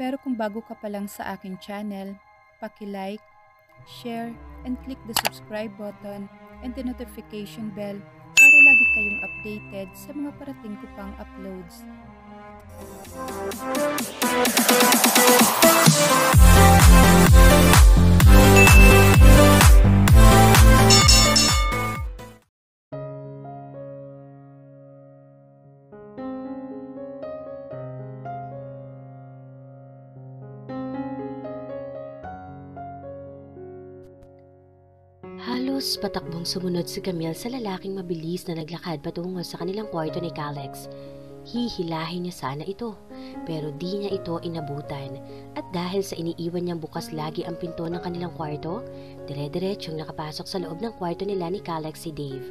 Pero kung bago ka pa lang sa aking channel, paki-like, share, and click the subscribe button and the notification bell para lagi kayong updated sa mga parating ko pang uploads. Halos patakbong sumunod si Camille sa lalaking mabilis na naglakad patungo sa kanilang kwarto ni Calex. Hihilahin niya sana ito, pero di niya ito inabutan at dahil sa iniiwan niyang bukas lagi ang pinto ng kanilang kwarto, dire-diretsyong nakapasok sa loob ng kwarto nila ni Calex si Dave.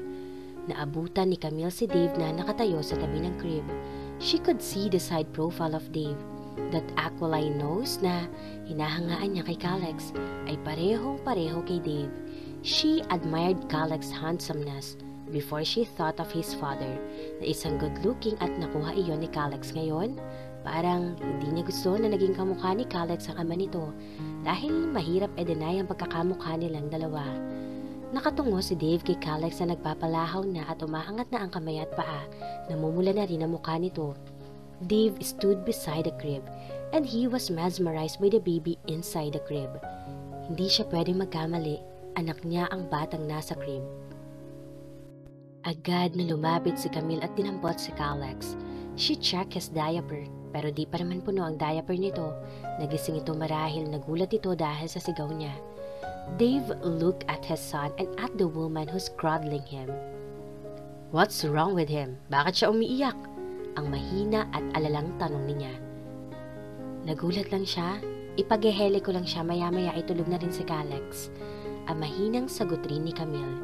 Naabutan ni Camille si Dave na nakatayo sa tabi ng crib. She could see the side profile of Dave. That aquiline nose na hinahangaan niya kay Calex ay parehong-pareho kay Dave. She admired Calex's handsomeness before she thought of his father na isang good-looking at nakuha iyon ni Calex ngayon. Parang hindi niya gusto na naging kamukha ni Calex ang ama nito dahil mahirap i-deny ang pagkakamukha nilang dalawa. Nakatungo si Dave kay Calex na nagpapalahaw na at umaangat na ang kamay at paa. Namumula na rin ang mukha nito. Dave stood beside the crib and he was mesmerized by the baby inside the crib. Hindi siya pwedeng magkamali. Anak niya ang batang nasa crib. Agad na lumapit si Camille at tinampot si Calex. She checked his diaper, pero di pa naman puno ang diaper nito. Nagising ito marahil nagulat ito dahil sa sigaw niya. Dave looked at his son and at the woman who's cradling him. What's wrong with him? Bakit siya umiiyak? Ang mahina at alalang tanong niya. Nagulat lang siya. Ipagehele ko lang siya, maya-maya ay tulog na rin si Calex. Ang mahinang sagot rin ni Camille.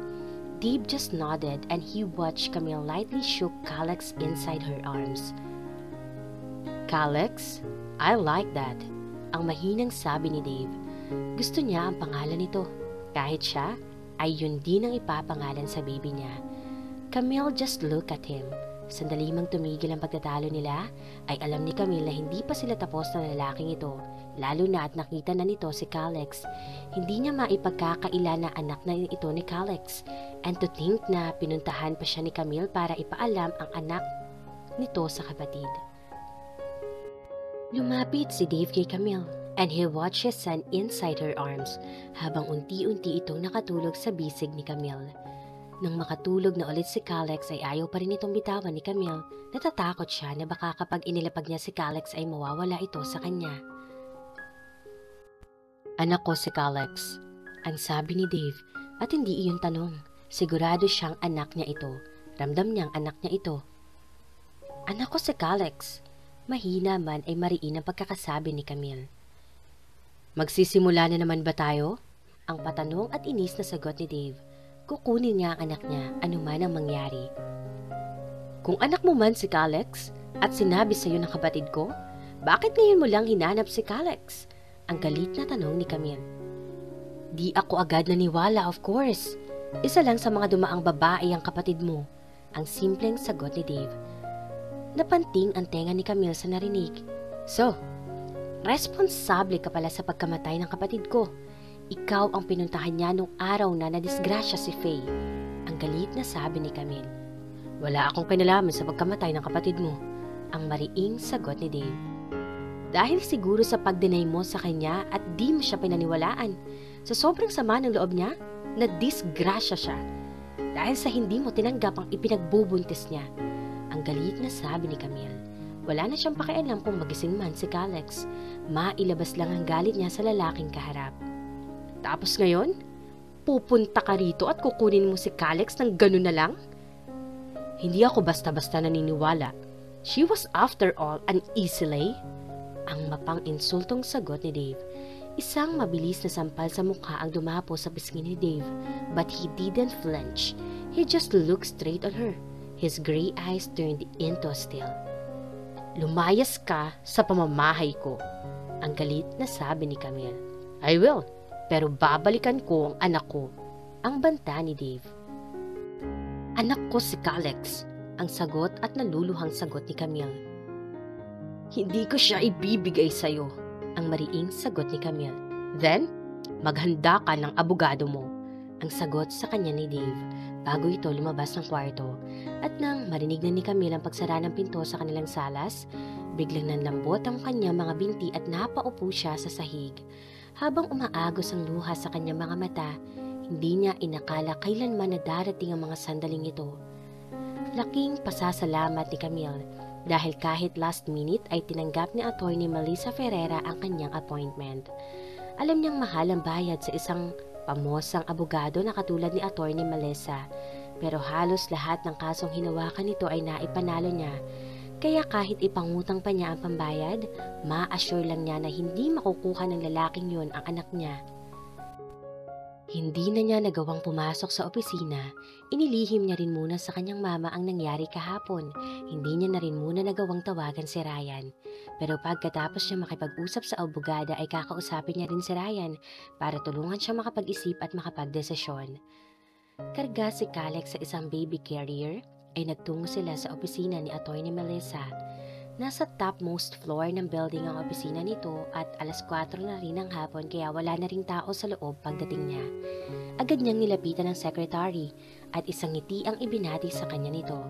Dave just nodded and he watched Camille lightly shook Calex inside her arms. Calex? I like that. Ang mahinang sabi ni Dave. Gusto niya ang pangalan nito. Kahit siya, ay yun din ang ipapangalan sa baby niya. Camille just looked at him. Sandali mang tumigil ang pagtatalo nila, ay alam ni Camille na hindi pa sila tapos ng lalaking ito, lalo na at nakita na nito si Calex. Hindi niya maipagkakaila na anak na ito ni Calex, and to think na pinuntahan pa siya ni Camille para ipaalam ang anak nito sa kapatid. Lumapit si Dave kay Camille, and he watched his son inside her arms habang unti-unti itong nakatulog sa bisig ni Camille. Nang makatulog na ulit si Calex ay ayaw pa rin itong bitawan ni Camille. Natatakot siya na baka kapag inilapag niya si Calex ay mawawala ito sa kanya. Anak ko si Calex, ang sabi ni Dave at hindi iyon tanong. Sigurado siyang anak niya ito. Ramdam niyang anak niya ito. Anak ko si Calex. Mahina man ay mariin ang pagkakasabi ni Camille. Magsisimula na naman ba tayo? Ang patanong at inis na sagot ni Dave. Kukunin niya ang anak niya anuman ang mangyari. Kung anak mo man si Calex at sinabi sa iyo ng kapatid ko, bakit ngayon mo lang hinanap si Calex? Ang galit na tanong ni Camille. Di ako agad naniwala, of course. Isa lang sa mga dumaang babae ang kapatid mo. Ang simpleng sagot ni Dave. Napanting ang tenga ni Camille sa narinig. So, responsable ka pala sa pagkamatay ng kapatid ko. Ikaw ang pinuntahan niya nung araw na nadisgrasya si Faye. Ang galit na sabi ni Camille. Wala akong kinalaman sa pagkamatay ng kapatid mo. Ang mariing sagot ni Dave. Dahil siguro sa pagdenay mo sa kanya at di mo siya pinaniwalaan. Sa sobrang sama ng loob niya, nadisgrasya siya. Dahil sa hindi mo tinanggap ang ipinagbubuntis niya. Ang galit na sabi ni Camille. Wala na siyang pakialam kung magising man si Calex. Mailabas lang ang galit niya sa lalaking kaharap. Tapos ngayon, pupunta ka rito at kukunin mo si Calex ng ganun na lang? Hindi ako basta-basta naniniwala. She was after all an easy lay. Ang mapang insultong sagot ni Dave. Isang mabilis na sampal sa mukha ang dumapo sa pisngi ni Dave. But he didn't flinch. He just looked straight on her. His gray eyes turned into steel. Lumayas ka sa pamamahay ko. Ang galit na sabi ni Camille. I will. Pero babalikan ko ang anak ko. Ang banta ni Dave. Anak ko si Calex. Ang sagot at naluluhang sagot ni Camille. Hindi ko siya ibibigay sa'yo. Ang mariing sagot ni Camille. Then, maghanda ka ng abogado mo. Ang sagot sa kanya ni Dave bago ito lumabas ng kwarto. At nang marinig na ni Camille ang pagsara ng pinto sa kanilang salas, biglang nanlambot ang kanyang mga binti at napaupo siya sa sahig. Habang umaagos ang luha sa kanyang mga mata, hindi niya inakala kailanman na darating ang mga sandaling ito. Laking pasasalamat ni Camille dahil kahit last minute ay tinanggap ni Atty. Melissa Ferreira ang kanyang appointment. Alam niyang mahal ang bayad sa isang pamosang abogado na katulad ni Atty. Melissa, pero halos lahat ng kasong hinawakan nito ay naipanalo niya. Kaya kahit ipangutang pa niya ang pambayad, ma-assure lang niya na hindi makukuha ng lalaking yun ang anak niya. Hindi na niya nagawang pumasok sa opisina. Inilihim niya rin muna sa kanyang mama ang nangyari kahapon. Hindi niya na rin muna nagawang tawagan si Ryan. Pero pagkatapos niya makipag-usap sa abogada ay kakausapin niya rin si Ryan para tulungan siya makapag-isip at makapagdesisyon. Karga si Calix sa isang baby carrier ay nagtungo sila sa opisina ni Atty. Melissa. Nasa topmost floor ng building ang opisina nito at alas 4 na rin ng hapon kaya wala na ring tao sa loob pagdating niya. Agad niyang nilapitan ng secretary at isang ngiti ang ibinati sa kanya nito.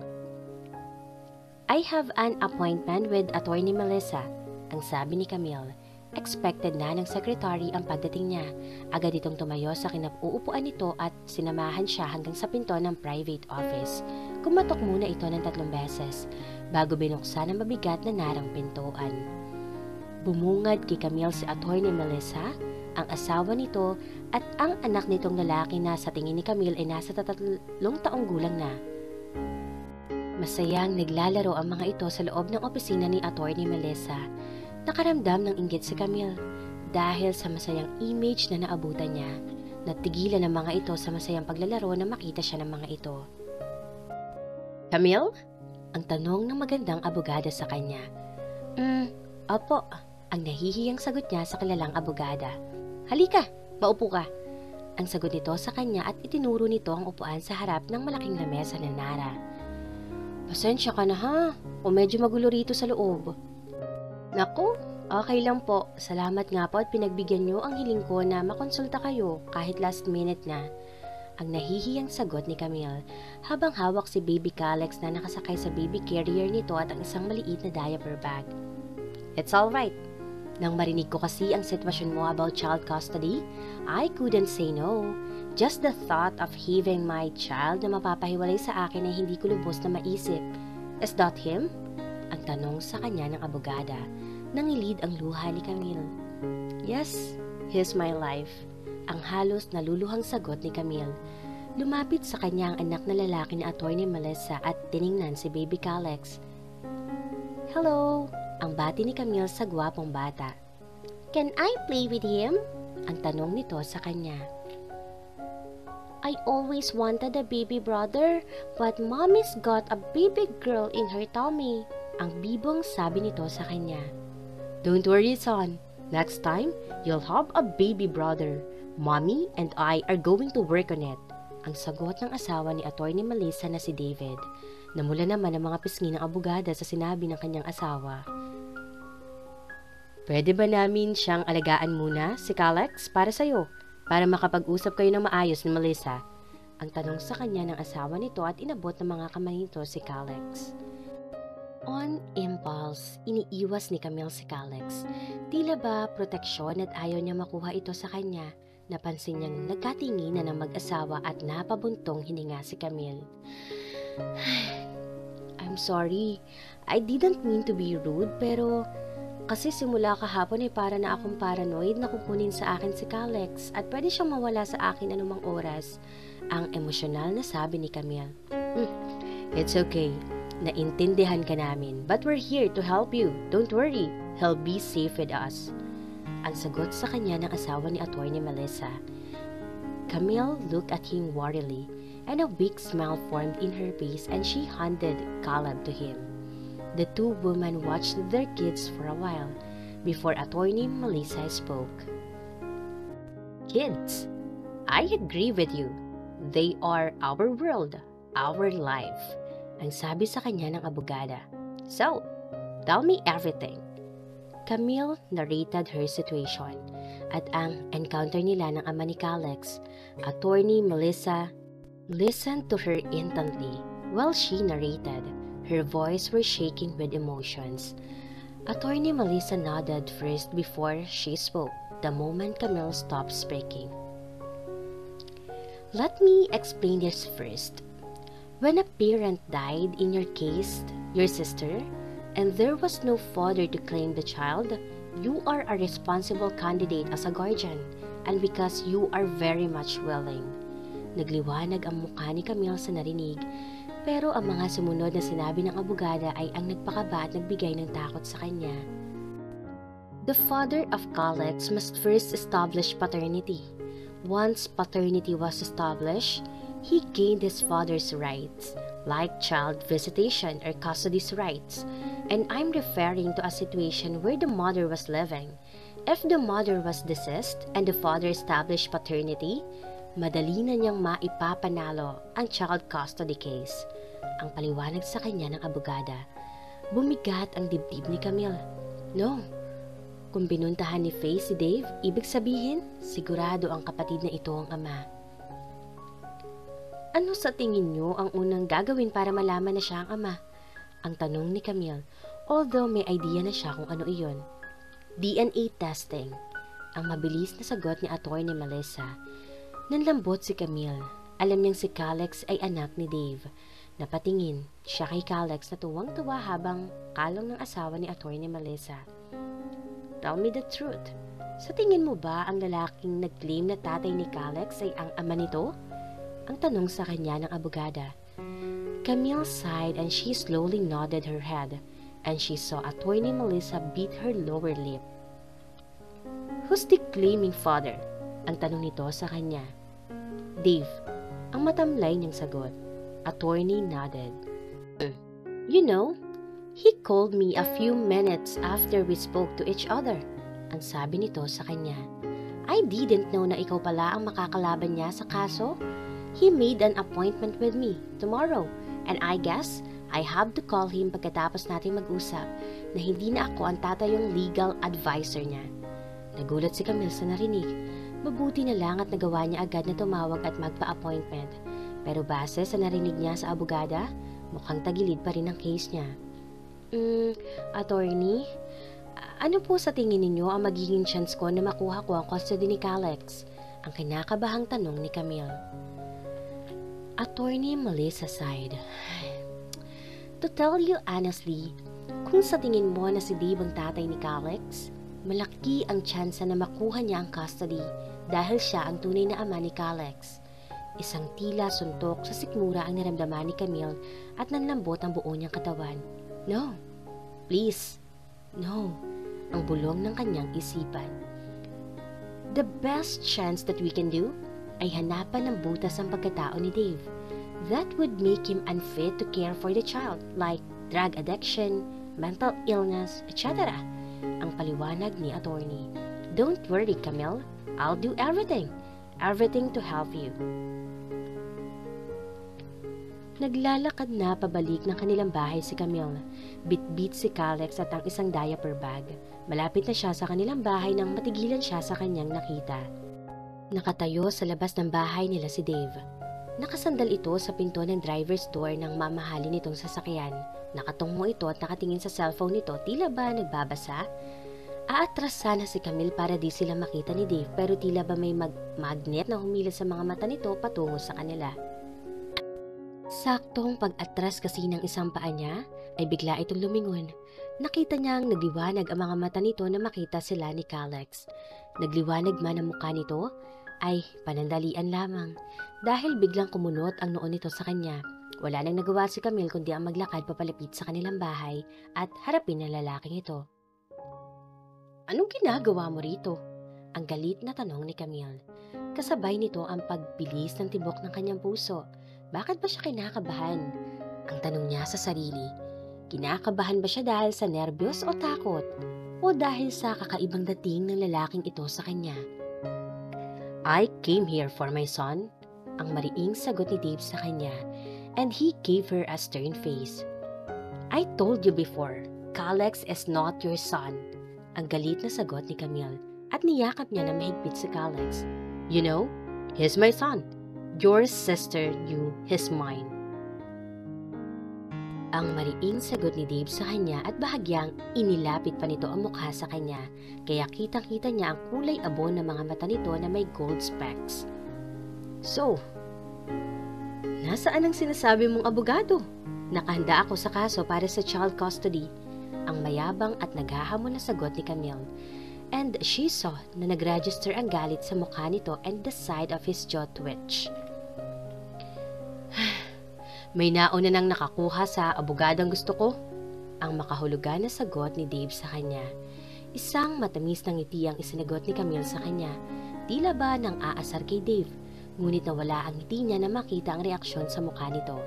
I have an appointment with Atty. Melissa, ang sabi ni Camille. Expected na ng secretary ang pagdating niya. Agad itong tumayo sa kinap-uupuan nito at sinamahan siya hanggang sa pinto ng private office. Kumatok muna ito ng 3 beses bago binuksan ang mabigat na narang pintuan. Bumungad kay Camille si Atty. Melissa, ang asawa nito at ang anak nitong lalaki na sa tingin ni Camille ay nasa 3 taong gulang na. Masayang naglalaro ang mga ito sa loob ng opisina ni Atty. Melissa. Nakaramdam ng inggit si Camille dahil sa masayang image na naabutan niya. Natigilan ang mga ito sa masayang paglalaro na makita siya ng mga ito. Camille? Ang tanong ng magandang abogada sa kanya. Opo, ang nahihiyang sagot niya sa kilalang abogada. Halika, maupo ka. Ang sagot nito sa kanya at itinuro nito ang upuan sa harap ng malaking lamesa ng Nara. Pasensya ka na ha, o medyo magulo rito sa loob. Naku, okay lang po. Salamat nga po at pinagbigyan niyo ang hiling ko na makonsulta kayo kahit last minute na. Ang nahihiyang sagot ni Camille habang hawak si baby Calix na nakasakay sa baby carrier nito at ang isang maliit na diaper bag. It's alright. Nang marinig ko kasi ang sitwasyon mo about child custody, I couldn't say no. Just the thought of having my child na mapapahiwalay sa akin ay hindi ko lubos na maisip. Is that him? Ang tanong sa kanya ng abogada. Nangilid ang luha ni Camille. Yes, he's my life. Ang halos naluluhang sagot ni Camille. Lumapit sa kanya ang anak na lalaki ni Atty. Melissa at tiningnan si baby Calix. Hello, ang bati ni Camille sa gwapong bata. Can I play with him? Ang tanong nito sa kanya. I always wanted a baby brother, but mommy's got a baby girl in her tummy. Ang bibong sabi nito sa kanya. Don't worry, son. Next time, you'll have a baby brother. Mommy and I are going to work on it. Ang sagot ng asawa ni Atty. Melissa na si David. Namula naman ang mga pisngi ng abogada sa sinabi ng kanyang asawa. Pwede ba namin siyang alagaan muna, si Calix, para sa'yo? Para makapag-usap kayo ng maayos ni Melissa? Ang tanong sa kanya ng asawa nito at inabot ng mga kamay nito si Calix. On impulse, iniiwas ni Camille si Calix. Tila ba proteksyon at ayaw niya makuha ito sa kanya. Napansin niyang nagkatinginan ng mag-asawa at napabuntong hininga si Camille. I'm sorry, I didn't mean to be rude pero kasi simula kahapon ay para na akong paranoid na kukunin sa akin si Calix at pwede siyang mawala sa akin anumang oras. Ang emosyonal na sabi ni Camille. It's okay. Naintindihan ka namin, but we're here to help you. Don't worry, he'll be safe with us. Ang sagot sa kanya ng asawa ni Atty. Melissa. Camille looked at him warily, and a big smile formed in her face and she handed Caleb to him. The two women watched their kids for a while before Atty. Melissa spoke. Kids, I agree with you. They are our world, our life. Ang sabi sa kanya ng abogada. So, tell me everything. Camille narrated her situation at ang encounter nila ng ama ni Calex. Attorney Melissa listened to her intently while she narrated. Her voice was shaking with emotions. Attorney Melissa nodded first before she spoke the moment Camille stopped speaking. Let me explain this first. When a parent died in your case, your sister, and there was no father to claim the child, you are a responsible candidate as a guardian, and because you are very much willing. Nagliwanag ang mukha ni Camille sa narinig, pero ang mga sumunod na sinabi ng abogada ay ang nagpakaba at nagbigay ng takot sa kanya. The father of Calex must first establish paternity. Once paternity was established, he gained his father's rights, like child visitation or custody's rights, and I'm referring to a situation where the mother was living. If the mother was deceased and the father established paternity, madali na niyang maipapanalo ang child custody case. Ang paliwanag sa kanya ng abogada. Bumigat ang dibdib ni Camille. No. Kung binuntahan ni Faye si Dave, ibig sabihin, sigurado ang kapatid na ito ang ama. Ano sa tingin niyo ang unang gagawin para malaman na siya ang ama? Ang tanong ni Camille, although may idea na siya kung ano iyon. DNA testing. Ang mabilis na sagot ni Attorney Melissa. Nanlambot si Camille. Alam niyang si Calex ay anak ni Dave. Napatingin siya kay Calex na tuwang-tuwa habang kalong ng asawa ni Attorney Melissa. Tell me the truth. Sa tingin mo ba ang lalaking nag-claim na tatay ni Calex ay ang ama nito? Ang tanong sa kanya ng abogada. Camille sighed and she slowly nodded her head, and she saw Attorney Melissa beat her lower lip. Who's the claiming father? Ang tanong nito sa kanya. Dave. Ang matamlay niyang sagot. Attorney nodded. You know, he called me a few minutes after we spoke to each other. Ang sabi nito sa kanya. I didn't know na ikaw pala ang makakalaban niya sa kaso. He made an appointment with me tomorrow, and I guess I have to call him pagkatapos natin mag-usap na hindi na ako ang tatayong legal advisor niya. Nagulat si Camille sa narinig. Mabuti na lang at nagawa niya agad na tumawag at magpa-appointment. Pero base sa narinig niya sa abogada, mukhang tagilid pa rin ang case niya. Attorney, ano po sa tingin ninyo ang magiging chance ko na makuha ko ang custody ni Calex? Ang kinakabahang tanong ni Camille. Attorney Melissa sighed. To tell you honestly, kung sa tingin mo na si Dave ang tatay ni Calex, malaki ang tsansa na makuha niya ang custody dahil siya ang tunay na ama ni Calex. Isang tila suntok sa sikmura ang naramdaman ni Camille at nanlambot ang buo niyang katawan. No, please, no, ang bulong ng kanyang isipan. The best chance that we can do ay hanapan ng butas ang pagkatao ni Dave. That would make him unfit to care for the child, like drug addiction, mental illness, etc. Ang paliwanag ni attorney. Don't worry, Camille. I'll do everything to help you. Naglalakad na pabalik ng kanilang bahay si Camille. Bit-bit si Calex at ang isang diaper bag. Malapit na siya sa kanilang bahay nang matigilan siya sa kanyang nakita. Nakatayo sa labas ng bahay nila si Dave. Nakasandal ito sa pinto ng driver's door ng mamahalin nitong sasakyan. Nakatungo ito at nakatingin sa cellphone nito, tila ba nagbabasa? Aatras sana si Camille para di sila makita ni Dave pero tila ba may magnet na humila sa mga mata nito patungo sa kanila. Saktong pag-atras kasi ng isang paa niya ay bigla itong lumingon. Nakita niyang nagliwanag ang mga mata nito na makita sila ni Calex. Nagliwanag man ang mukha nito ay panandalian lamang dahil biglang kumunot ang noon nito sa kanya. Wala nang nagawa si Camille kundi ang maglakad papalapit sa kanilang bahay at harapin ang lalaking ito. Anong ginagawa mo rito? Ang galit na tanong ni Camille. Kasabay nito ang pagbilis ng tibok ng kanyang puso. Bakit ba siya kinakabahan? Ang tanong niya sa sarili. Kinakabahan ba siya dahil sa nervyos o takot? O dahil sa kakaibang dating ng lalaking ito sa kanya? I came here for my son. Ang mariing sagot ni Dave sa kanya. And he gave her a stern face. I told you before, Calex is not your son. Ang galit na sagot ni Camille at niyakap niya na mahigpit si Calix. You know, he's my son. Your sister knew he's mine. Ang mariing sagot ni Dave sa kanya at bahagyang inilapit pa nito ang mukha sa kanya, kaya kitang-kita niya ang kulay abon ng mga mata nito na may gold specks. So, nasaan ang sinasabi mong abogado? Nakahanda ako sa kaso para sa child custody. Ang mayabang at naghahamon na sagot ni Camille. And she saw na nag-register ang galit sa mukha nito and the side of his jaw twitch. May nauna nang nakakuha sa abogadong gusto ko? Ang makahulugan na sagot ni Dave sa kanya. Isang matamis na ngiti ang isinagot ni Camille sa kanya. Tila ba nang aasar kay Dave, ngunit nawala ang ngiti niya na makita ang reaksyon sa mukha nito.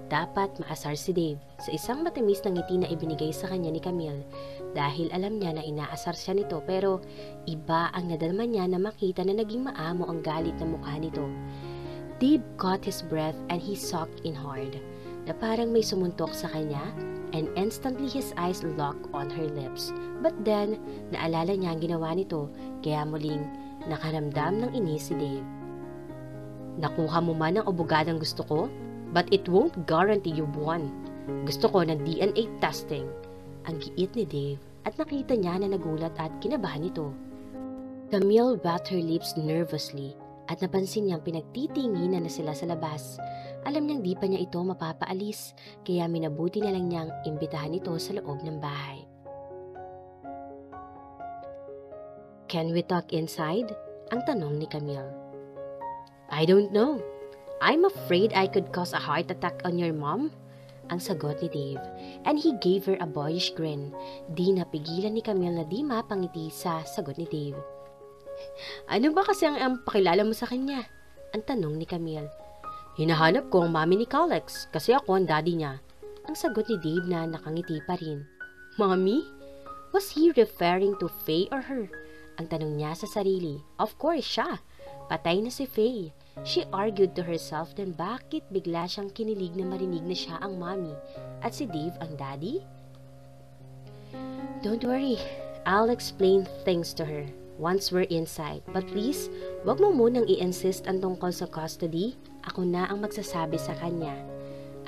Dapat maasar si Dave sa isang matamis na ngiti na ibinigay sa kanya ni Camille dahil alam niya na inaasar siya nito, pero iba ang nadalman niya na makita na naging maamo ang galit na mukha nito. Dave caught his breath and he sucked in hard, na parang may sumuntok sa kanya, and instantly his eyes locked on her lips. But then, naalala niya ang ginawa nito, kaya muling nakaramdam ng inis si Dave. Nakuha mo man ang abogadong gusto ko? But it won't guarantee you won. Gusto ko ng DNA testing. Ang giit ni Dave at nakita niya na nagulat at kinabahan ito. Camille wet her lips nervously at napansin niyang pinagtitinginan na sila sa labas. Alam niyang di pa niya ito mapapaalis, kaya minabuti na lang niyang imbitahan ito sa loob ng bahay. Can we talk inside? Ang tanong ni Camille. I don't know. I'm afraid I could cause a heart attack on your mom, ang sagot ni Dave, and he gave her a boyish grin. Di napigilan ni Camille na di mapangiti sa sagot ni Dave. Ano ba kasi ang pakilala mo sa kanya? Ang tanong ni Camille. Hinahanap ko ang mami ni Calix kasi ako ang daddy niya, ang sagot ni Dave na nakangiti pa rin. Mommy? Was he referring to Faye or her? Ang tanong niya sa sarili. Of course siya. Patay na si Faye. She argued to herself then bakit bigla siyang kinilig na marinig na siya ang mommy at si Dave ang daddy? Don't worry, I'll explain things to her once we're inside. But please, wag mo munang i-insist ang tungkol sa custody. Ako na ang magsasabi sa kanya.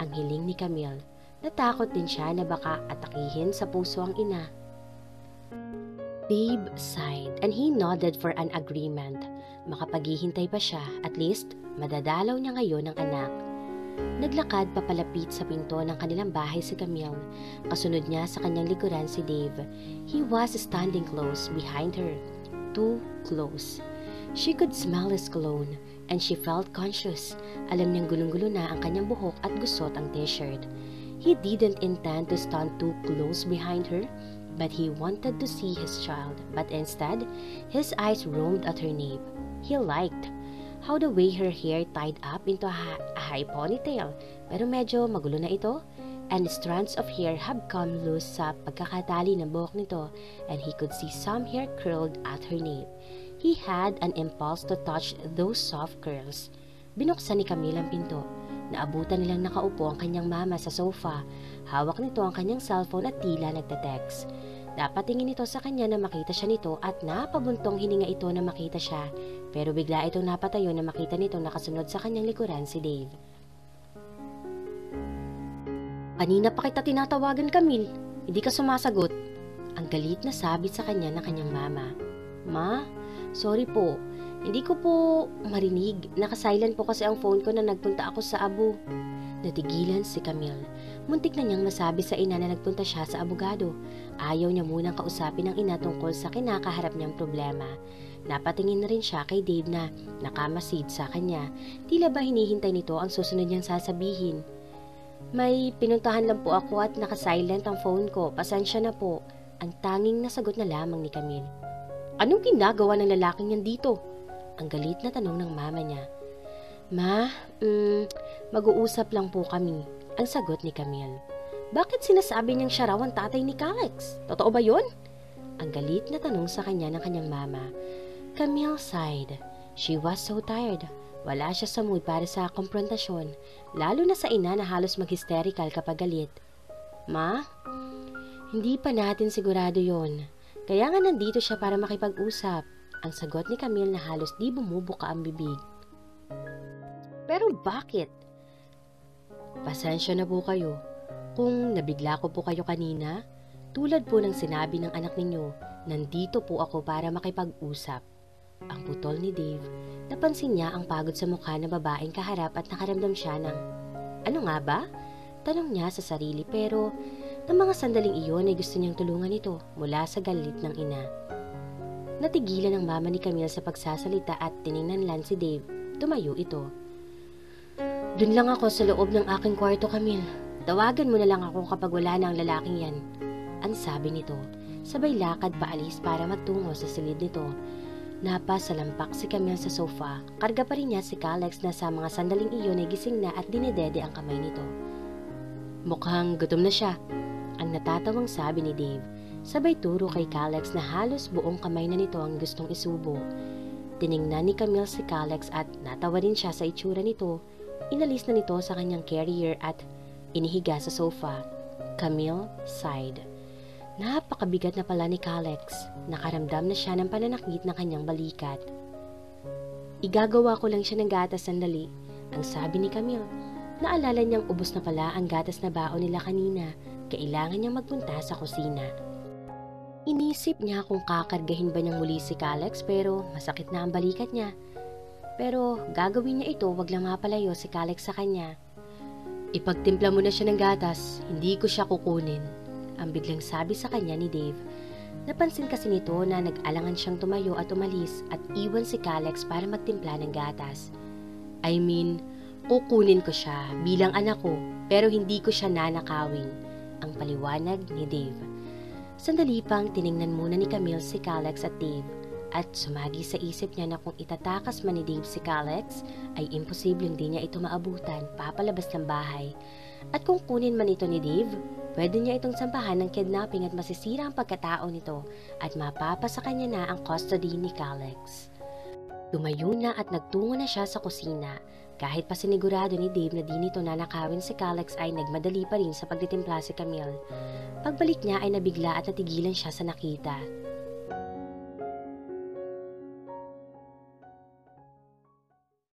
Ang hiling ni Camille. Natakot din siya na baka atakihin sa puso ang ina. Dave sighed and he nodded for an agreement. Makapaghihintay pa siya, at least madadalaw niya ngayon ang anak. Naglakad papalapit sa pinto ng kanilang bahay si Camille. Kasunod niya sa kanyang likuran si Dave. He was standing close behind her. Too close. She could smell his cologne and she felt conscious. Alam niyang gulong-gulo na ang kanyang buhok at gusot ang t-shirt. He didn't intend to stand too close behind her, but he wanted to see his child. But instead, his eyes roamed at her nape. He liked how the way her hair tied up into a high ponytail, pero medyo magulo na ito, and strands of hair have come loose sa pagkakatali ng buhok nito, and he could see some hair curled at her nape. He had an impulse to touch those soft curls. Binuksan ni Camille ang pinto. Naabutan nilang nakaupo ang kanyang mama sa sofa. Hawak nito ang kanyang cellphone at tila nagte-text. Napatingin ito sa kanya na makita siya nito at napabuntong hininga ito na makita siya, pero bigla itong napatayo na makita nito nakasunod sa kanyang likuran si Dave. Kanina pa kita tinatawagan, Camille. Hindi ka sumasagot. Ang galit na sabit sa kanya ng kanyang mama. Ma, sorry po. Hindi ko po marinig. Nakasilent po kasi ang phone ko na nagpunta ako sa abo. Natigilan si Camille. Muntik na niyang masabi sa ina na nagpunta siya sa abogado. Ayaw niya munang kausapin ang ina tungkol sa kinakaharap niyang problema. Napatingin na rin siya kay Dave na nakamasid sa kanya. Tila ba hinihintay nito ang susunod niyang sasabihin. May pinuntahan lang po ako at nakasilent ang phone ko. Pasensya na po. Ang tanging nasagot na lamang ni Camille. Anong ginagawa ng lalaking yan dito? Ang galit na tanong ng mama niya. Ma, mag-uusap lang po kami, ang sagot ni Camille. Bakit sinasabi niyang siya raw ang tatay ni Calix? Totoo ba yun? Ang galit na tanong sa kanya ng kanyang mama. Camille sighed. She was so tired. Wala siya sa mood para sa komprontasyon, lalo na sa ina na halos mag-hysterical kapag galit. Ma, hindi pa natin sigurado yon. Kaya nga nandito siya para makipag-usap. Ang sagot ni Camille na halos di bumubuka ang bibig. Pero bakit? Pasensya na po kayo. Kung nabigla ko po kayo kanina, tulad po ng sinabi ng anak ninyo, nandito po ako para makipag-usap. Ang putol ni Dave, napansin niya ang pagod sa mukha ng babaeng kaharap at nakaramdam siya ng, ano nga ba? Tanong niya sa sarili pero ng mga sandaling iyon ay gusto niyang tulungan ito mula sa galit ng ina. Natigilan ang mama ni Camille sa pagsasalita at tiningnan lang si Dave. Tumayo ito. Dun lang ako sa loob ng aking kwarto, Camille. Tawagan mo na lang ako kapag wala na ang lalaking yan. Ang sabi nito, sabay lakad paalis para magtungo sa silid nito. Napasalampak si Camille sa sofa. Karga pa rin niya si Calex na sa mga sandaling iyon ay gising na at dinedede ang kamay nito. Mukhang gutom na siya, ang natatawang sabi ni Dave. Sabay turo kay Calex na halos buong kamay na nito ang gustong isubo. Tiningnan ni Camille si Calex at natawa rin siya sa itsura nito. Inalis na nito sa kanyang carrier at inihiga sa sofa. Camille sighed. Napakabigat na pala ni Calex. Nakaramdam na siya ng pananakit ng kanyang balikat. Igagawa ko lang siya ng gatas sandali, ang sabi ni Camille. Naalala niyang ubos na pala ang gatas na baon nila kanina. Kailangan niyang magpunta sa kusina. Inisip niya kung kakargahin ba niyang muli si Calex pero masakit na ang balikat niya. Pero gagawin niya ito, wag lang mapalayo si Calex sa kanya. Ipagtimpla mo na siya ng gatas, hindi ko siya kukunin. Ang biglang sabi sa kanya ni Dave. Napansin kasi nito na nag-alangan siyang tumayo at umalis at iwan si Calex para magtimpla ng gatas. I mean, kukunin ko siya bilang anak ko pero hindi ko siya nanakawin. Ang paliwanag ni Dave. Sandali pang tiningnan muna ni Camille si Calex at Dave at sumagi sa isip niya na kung itatakas man ni Dave si Calex ay imposibleng di niya ito maabutan papalabas ng bahay. At kung kunin man ito ni Dave, pwede niya itong sampahan ng kidnapping at masisira ang pagkatao nito at mapapa sa kanya na ang custody ni Calex. Tumayo na at nagtungo na siya sa kusina. Kahit pa sinigurado ni Dave na di nito nanakawin si Calex ay nagmadali pa rin sa pagtitimpla si Camille. Pagbalik niya ay nabigla at natigilan siya sa nakita.